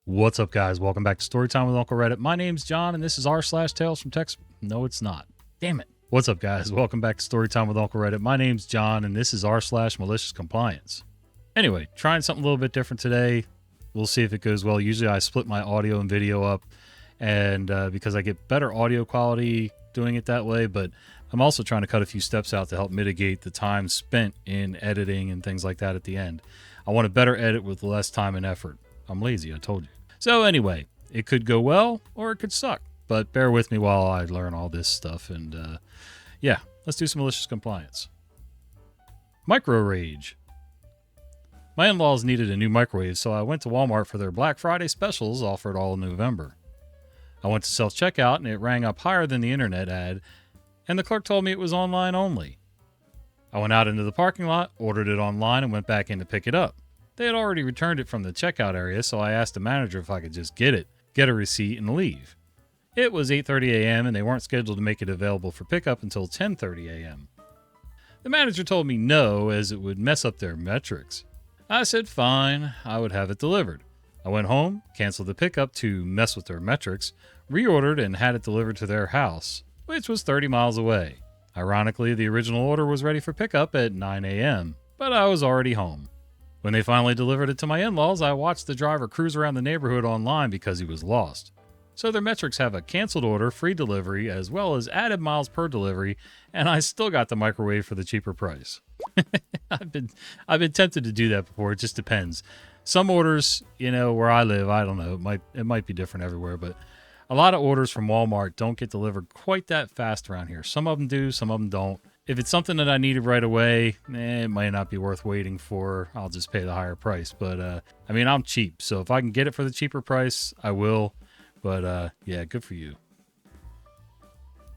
What's up, guys? Welcome back to Storytime with Uncle Reddit. My name's John, and this is r/Tales from Texas. No, it's not. Damn it. What's up, guys? Welcome back to Storytime with Uncle Reddit. My name's John, and this is r/Malicious Compliance. Anyway, trying something a little bit different today. We'll see if it goes well. Usually I split my audio and video up, and because I get better audio quality doing it that way, but I'm also trying to cut a few steps out to help mitigate the time spent in editing and things like that at the end. I want to better edit with less time and effort. I'm lazy, I told you. So anyway, it could go well or it could suck, but bear with me while I learn all this stuff. And yeah, let's do some malicious compliance. Micro rage. My in-laws needed a new microwave, so I went to Walmart for their Black Friday specials offered all in November. I went to self-checkout and it rang up higher than the internet ad, and the clerk told me it was online only. I went out into the parking lot, ordered it online, and went back in to pick it up. They had already returned it from the checkout area, so I asked the manager if I could just get a receipt, and leave. It was 8:30 a.m., and they weren't scheduled to make it available for pickup until 10:30 a.m. The manager told me no, as it would mess up their metrics. I said fine, I would have it delivered. I went home, canceled the pickup to mess with their metrics, reordered, and had it delivered to their house, which was 30 miles away. Ironically, the original order was ready for pickup at 9 a.m., but I was already home. When they finally delivered it to my in-laws, I watched the driver cruise around the neighborhood online because he was lost. So their metrics have a canceled order, free delivery, as well as added miles per delivery, and I still got the microwave for the cheaper price. I've been tempted to do that before. It just depends. Some orders, where I live, I don't know, it might be different everywhere, but a lot of orders from Walmart don't get delivered quite that fast around here. Some of them do, some of them don't. If it's something that I needed right away, it might not be worth waiting for. I'll just pay the higher price. But, I'm cheap. So if I can get it for the cheaper price, I will. But, yeah, good for you.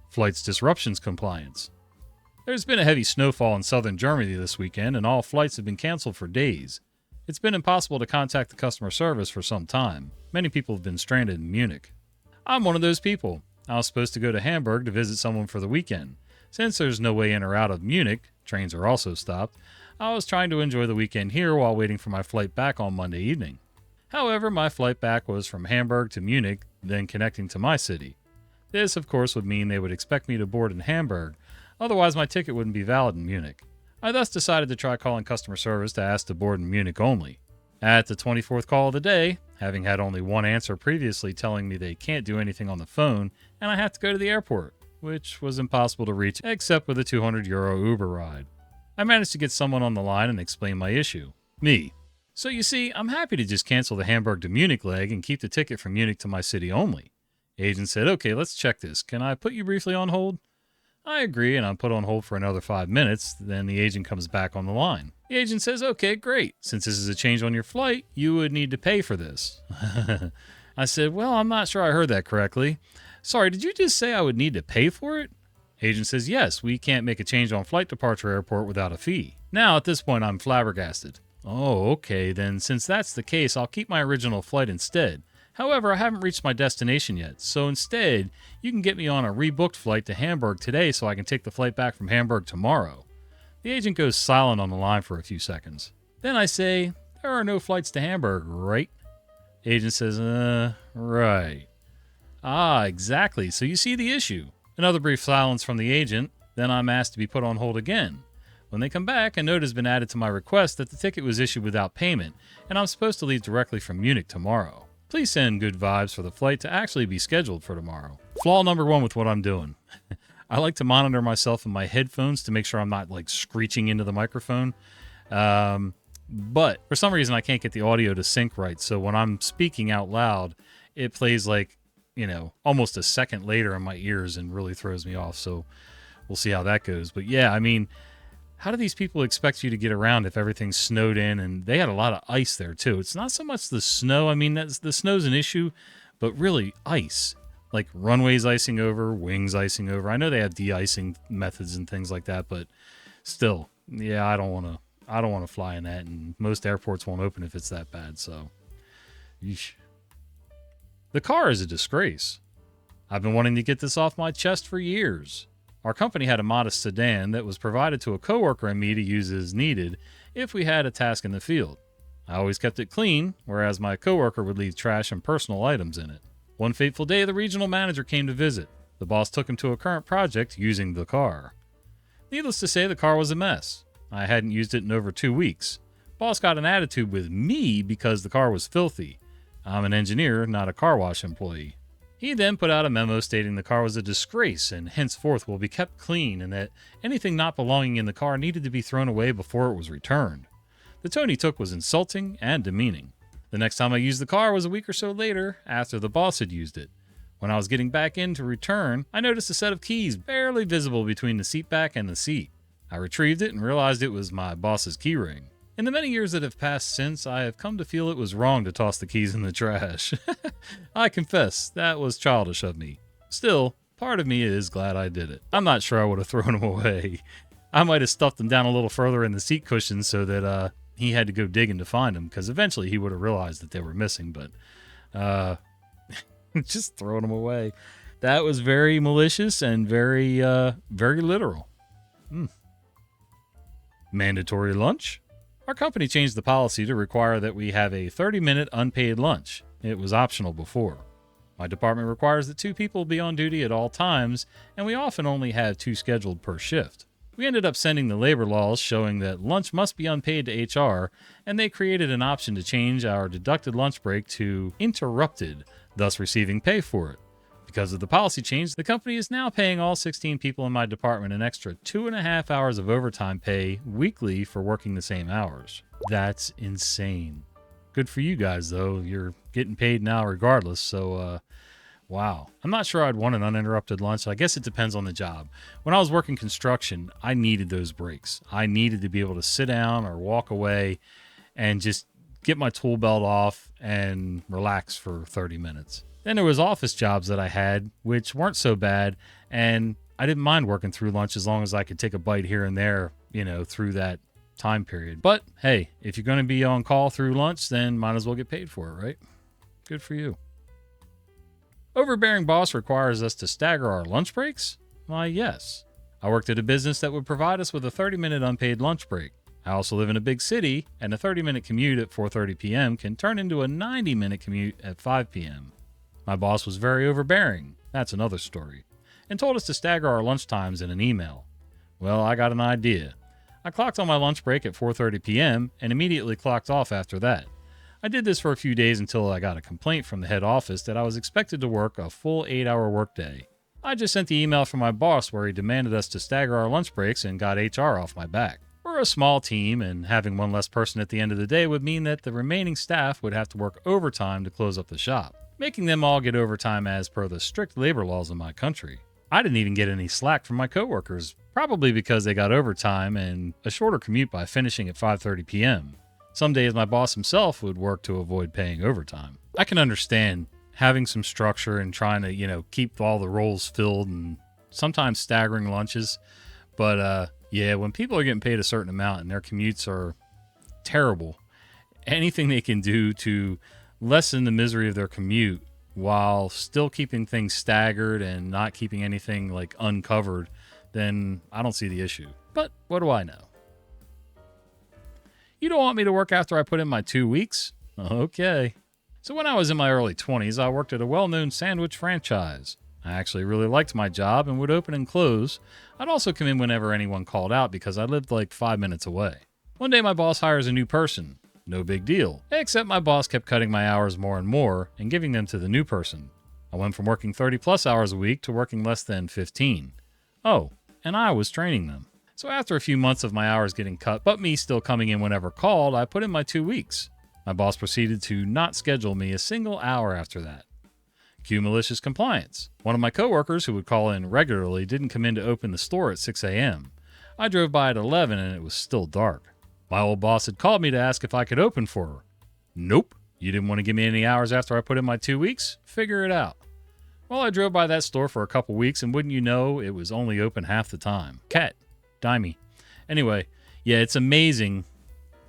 Flights disruptions compliance. There's been a heavy snowfall in southern Germany this weekend, and all flights have been canceled for days. It's been impossible to contact the customer service for some time. Many people have been stranded in Munich. I'm one of those people. I was supposed to go to Hamburg to visit someone for the weekend. Since there's no way in or out of Munich, trains are also stopped, I was trying to enjoy the weekend here while waiting for my flight back on Monday evening. However, my flight back was from Hamburg to Munich, then connecting to my city. This, of course, would mean they would expect me to board in Hamburg, otherwise my ticket wouldn't be valid in Munich. I thus decided to try calling customer service to ask to board in Munich only. At the 24th call of the day, having had only one answer previously telling me they can't do anything on the phone, and I have to go to the airport, which was impossible to reach except with a €200 Uber ride. I managed to get someone on the line and explain my issue. Me. So you see, I'm happy to just cancel the Hamburg to Munich leg and keep the ticket from Munich to my city only. Agent said, okay, let's check this. Can I put you briefly on hold? I agree, and I'm put on hold for another 5 minutes. Then the agent comes back on the line. The agent says, okay, great. Since this is a change on your flight, you would need to pay for this. I said, well, I'm not sure I heard that correctly. Sorry, did you just say I would need to pay for it? Agent says, yes, we can't make a change on flight departure airport without a fee. Now, at this point, I'm flabbergasted. Oh, okay, then since that's the case, I'll keep my original flight instead. However, I haven't reached my destination yet, so instead, you can get me on a rebooked flight to Hamburg today so I can take the flight back from Hamburg tomorrow. The agent goes silent on the line for a few seconds. Then I say, there are no flights to Hamburg, right? Agent says, right. Ah, exactly. So you see the issue. Another brief silence from the agent. Then I'm asked to be put on hold again. When they come back, a note has been added to my request that the ticket was issued without payment, and I'm supposed to leave directly from Munich tomorrow. Please send good vibes for the flight to actually be scheduled for tomorrow. Flaw number one with what I'm doing. I like to monitor myself in my headphones to make sure I'm not screeching into the microphone. But for some reason, I can't get the audio to sync right. So when I'm speaking out loud, it plays almost a second later in my ears and really throws me off. So we'll see how that goes. But yeah, how do these people expect you to get around if everything's snowed in? And they had a lot of ice there too. It's not so much the snow. The snow's an issue, but really ice. Like runways icing over, wings icing over. I know they have de-icing methods and things like that, but still, yeah, I don't want to fly in that, and most airports won't open if it's that bad, so. Yeesh. The car is a disgrace. I've been wanting to get this off my chest for years. Our company had a modest sedan that was provided to a coworker and me to use as needed if we had a task in the field. I always kept it clean, whereas my coworker would leave trash and personal items in it. One fateful day, the regional manager came to visit. The boss took him to a current project using the car. Needless to say, the car was a mess. I hadn't used it in over 2 weeks. Boss got an attitude with me because the car was filthy. I'm an engineer, not a car wash employee. He then put out a memo stating the car was a disgrace and henceforth will be kept clean and that anything not belonging in the car needed to be thrown away before it was returned. The tone he took was insulting and demeaning. The next time I used the car was a week or so later after the boss had used it. When I was getting back in to return, I noticed a set of keys barely visible between the seat back and the seat. I retrieved it and realized it was my boss's key ring. In the many years that have passed since, I have come to feel it was wrong to toss the keys in the trash. I confess, that was childish of me. Still, part of me is glad I did it. I'm not sure I would have thrown them away. I might have stuffed them down a little further in the seat cushions so that he had to go digging to find them, because eventually he would have realized that they were missing, but just throwing them away. That was very malicious and very literal. Mandatory lunch? Our company changed the policy to require that we have a 30-minute unpaid lunch. It was optional before. My department requires that 2 people be on duty at all times, and we often only have 2 scheduled per shift. We ended up sending the labor laws showing that lunch must be unpaid to HR, and they created an option to change our deducted lunch break to interrupted, thus receiving pay for it. Because of the policy change, the company is now paying all 16 people in my department an extra 2.5 hours of overtime pay weekly for working the same hours. That's insane. Good for you guys, though. You're getting paid now regardless, so wow. I'm not sure I'd want an uninterrupted lunch. I guess it depends on the job. When I was working construction, I needed those breaks. I needed to be able to sit down or walk away and just get my tool belt off and relax for 30 minutes. Then there was office jobs that I had, which weren't so bad, and I didn't mind working through lunch as long as I could take a bite here and there, through that time period. But hey, if you're going to be on call through lunch, then might as well get paid for it, right? Good for you. Overbearing boss requires us to stagger our lunch breaks? Why, yes. I worked at a business that would provide us with a 30-minute unpaid lunch break. I also live in a big city, and a 30-minute commute at 4:30 p.m. can turn into a 90-minute commute at 5 p.m. My boss was very overbearing, that's another story, and told us to stagger our lunch times in an email. Well, I got an idea. I clocked on my lunch break at 4:30 p.m. and immediately clocked off after that. I did this for a few days until I got a complaint from the head office that I was expected to work a full 8-hour workday. I just sent the email from my boss where he demanded us to stagger our lunch breaks and got HR off my back. We're a small team, and having one less person at the end of the day would mean that the remaining staff would have to work overtime to close up the shop, making them all get overtime as per the strict labor laws of my country. I didn't even get any slack from my coworkers, probably because they got overtime and a shorter commute by finishing at 5:30 p.m. Some days my boss himself would work to avoid paying overtime. I can understand having some structure and trying to, keep all the roles filled and sometimes staggering lunches. But when people are getting paid a certain amount and their commutes are terrible, anything they can do to lessen the misery of their commute while still keeping things staggered and not keeping anything uncovered, then I don't see the issue. But what do I know? You don't want me to work after I put in my 2 weeks? Okay. So when I was in my early 20s, I worked at a well-known sandwich franchise. I actually really liked my job and would open and close. I'd also come in whenever anyone called out because I lived 5 minutes away. One day my boss hires a new person. No big deal, except my boss kept cutting my hours more and more and giving them to the new person. I went from working 30 plus hours a week to working less than 15. Oh, and I was training them. So after a few months of my hours getting cut, but me still coming in whenever called, I put in my 2 weeks. My boss proceeded to not schedule me a single hour after that. Cue malicious compliance. One of my coworkers who would call in regularly didn't come in to open the store at 6 a.m. I drove by at 11 and it was still dark. My old boss had called me to ask if I could open for her. Nope. You didn't want to give me any hours after I put in my 2 weeks? Figure it out. Well, I drove by that store for a couple weeks and wouldn't you know, it was only open half the time. Cat. Dimey. Anyway, it's amazing.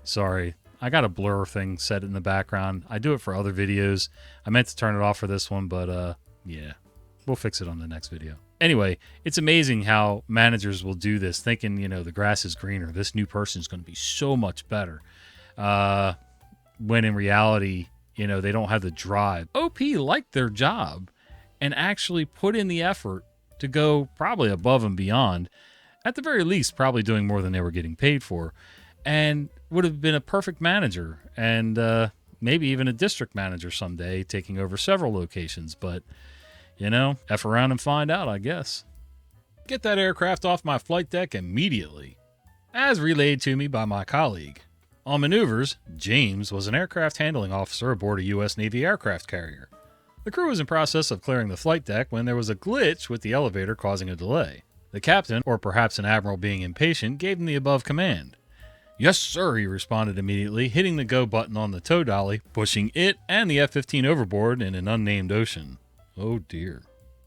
Sorry. I got a blur thing set in the background. I do it for other videos. I meant to turn it off for this one, but we'll fix it on the next video. Anyway, it's amazing how managers will do this, thinking, the grass is greener. This new person's going to be so much better. when in reality, they don't have the drive. OP liked their job and actually put in the effort to go probably above and beyond, at the very least, probably doing more than they were getting paid for, and would have been a perfect manager and maybe even a district manager someday, taking over several locations. But, F around and find out, I guess. Get that aircraft off my flight deck immediately. As relayed to me by my colleague. On maneuvers, James was an aircraft handling officer aboard a U.S. Navy aircraft carrier. The crew was in process of clearing the flight deck when there was a glitch with the elevator causing a delay. The captain, or perhaps an admiral being impatient, gave him the above command. "Yes, sir," he responded immediately, hitting the go button on the tow dolly, pushing it and the F-15 overboard in an unnamed ocean. Oh dear.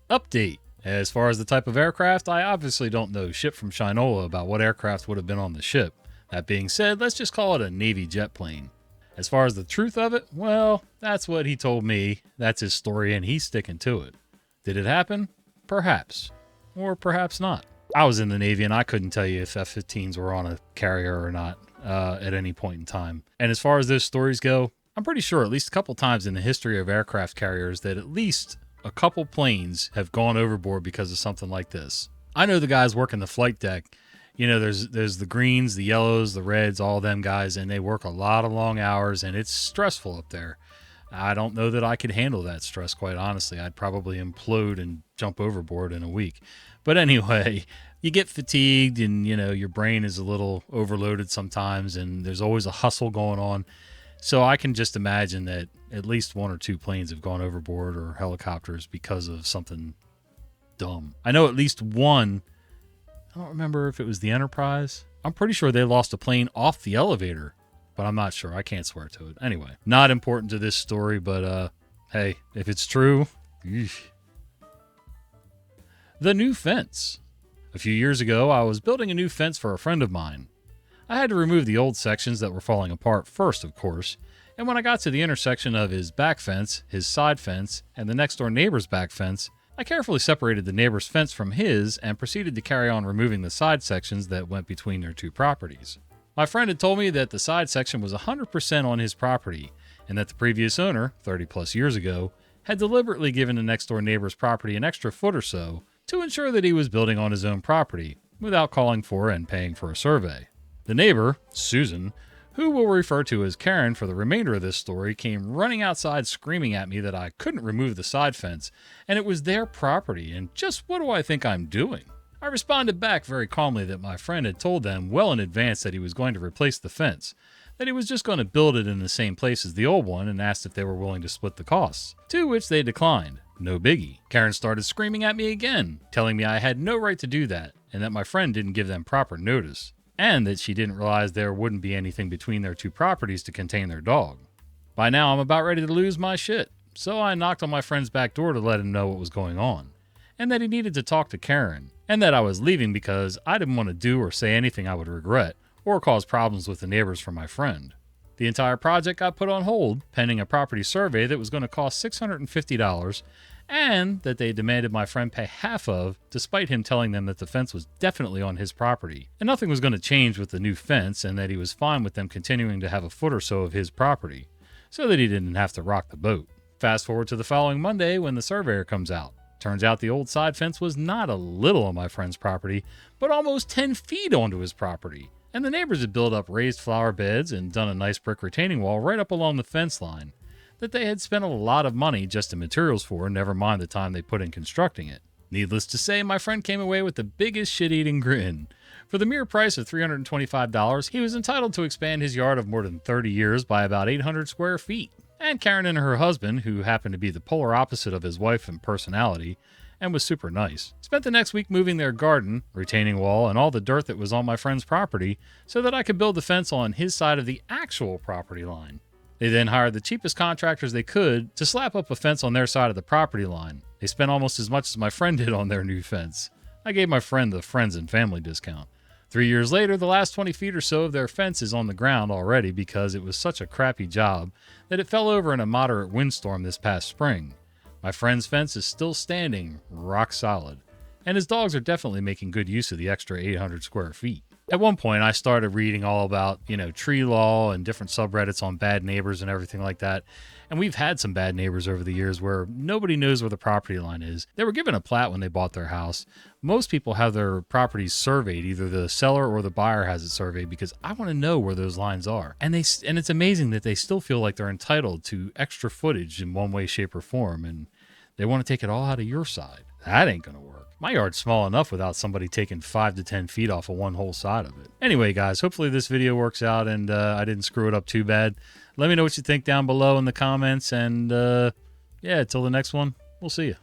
Update. As far as the type of aircraft, I obviously don't know shit from Shinola about what aircraft would have been on the ship. That being said, let's just call it a Navy jet plane. As far as the truth of it, well, that's what he told me. That's his story, and he's sticking to it. Did it happen? Perhaps. Or perhaps not. I was in the Navy, and I couldn't tell you if F-15s were on a carrier or not at any point in time. And as far as those stories go, I'm pretty sure at least a couple times in the history of aircraft carriers that at least a couple planes have gone overboard because of something like this. I know the guys working the flight deck. There's the greens, the yellows, the reds, all them guys, and they work a lot of long hours, and it's stressful up there. I don't know that I could handle that stress, quite honestly. I'd probably implode and jump overboard in a week. But anyway, you get fatigued, and, your brain is a little overloaded sometimes, and there's always a hustle going on. So I can just imagine that at least one or two planes have gone overboard, or helicopters, because of something dumb. I know at least one. I don't remember if it was the Enterprise. I'm pretty sure they lost a plane off the elevator, but I'm not sure. I can't swear to it. Anyway, not important to this story, but hey, if it's true, eesh. The new fence. A few years ago, I was building a new fence for a friend of mine. I had to remove the old sections that were falling apart first, of course, and when I got to the intersection of his back fence, his side fence, and the next door neighbor's back fence, I carefully separated the neighbor's fence from his and proceeded to carry on removing the side sections that went between their two properties. My friend had told me that the side section was 100% on his property, and that the previous owner, 30 plus years ago, had deliberately given the next door neighbor's property an extra foot or so to ensure that he was building on his own property, without calling for and paying for a survey. The neighbor, Susan, who we'll refer to as Karen for the remainder of this story, came running outside screaming at me that I couldn't remove the side fence, and it was their property, and just what do I think I'm doing? I responded back very calmly that my friend had told them well in advance that he was going to replace the fence, that he was just going to build it in the same place as the old one, and asked if they were willing to split the costs, to which they declined. No biggie. Karen started screaming at me again, telling me I had no right to do that, and that my friend didn't give them proper notice, and that she didn't realize there wouldn't be anything between their two properties to contain their dog. By now, I'm about ready to lose my shit, so I knocked on my friend's back door to let him know what was going on, and that he needed to talk to Karen, and that I was leaving because I didn't want to do or say anything I would regret, or cause problems with the neighbors for my friend. The entire project got put on hold, pending a property survey that was going to cost $650, and that they demanded my friend pay half of, despite him telling them that the fence was definitely on his property, and nothing was going to change with the new fence, and that he was fine with them continuing to have a foot or so of his property, so that he didn't have to rock the boat. Fast forward to the following Monday when the surveyor comes out. Turns out the old side fence was not a little on my friend's property, but almost 10 feet onto his property, and the neighbors had built up raised flower beds and done a nice brick retaining wall right up along the fence line, that they had spent a lot of money just in materials for, never mind the time they put in constructing it. Needless to say, my friend came away with the biggest shit-eating grin. For the mere price of $325, he was entitled to expand his yard of more than 30 years by about 800 square feet. And Karen and her husband, who happened to be the polar opposite of his wife in personality, and was super nice, spent the next week moving their garden, retaining wall, and all the dirt that was on my friend's property so that I could build the fence on his side of the actual property line. They then hired the cheapest contractors they could to slap up a fence on their side of the property line. They spent almost as much as my friend did on their new fence. I gave my friend the friends and family discount. 3 years later, the last 20 feet or so of their fence is on the ground already because it was such a crappy job that it fell over in a moderate windstorm this past spring. My friend's fence is still standing, rock solid, and his dogs are definitely making good use of the extra 800 square feet. At one point, I started reading all about, tree law and different subreddits on bad neighbors and everything like that. And we've had some bad neighbors over the years where nobody knows where the property line is. They were given a plat when they bought their house. Most people have their properties surveyed. Either the seller or the buyer has it surveyed because I want to know where those lines are. And it's amazing that they still feel like they're entitled to extra footage in one way, shape, or form. And they want to take it all out of your side. That ain't going to work. My yard's small enough without somebody taking 5 to 10 feet off of one whole side of it. Anyway, guys, hopefully this video works out and I didn't screw it up too bad. Let me know what you think down below in the comments. And yeah, till the next one, we'll see you.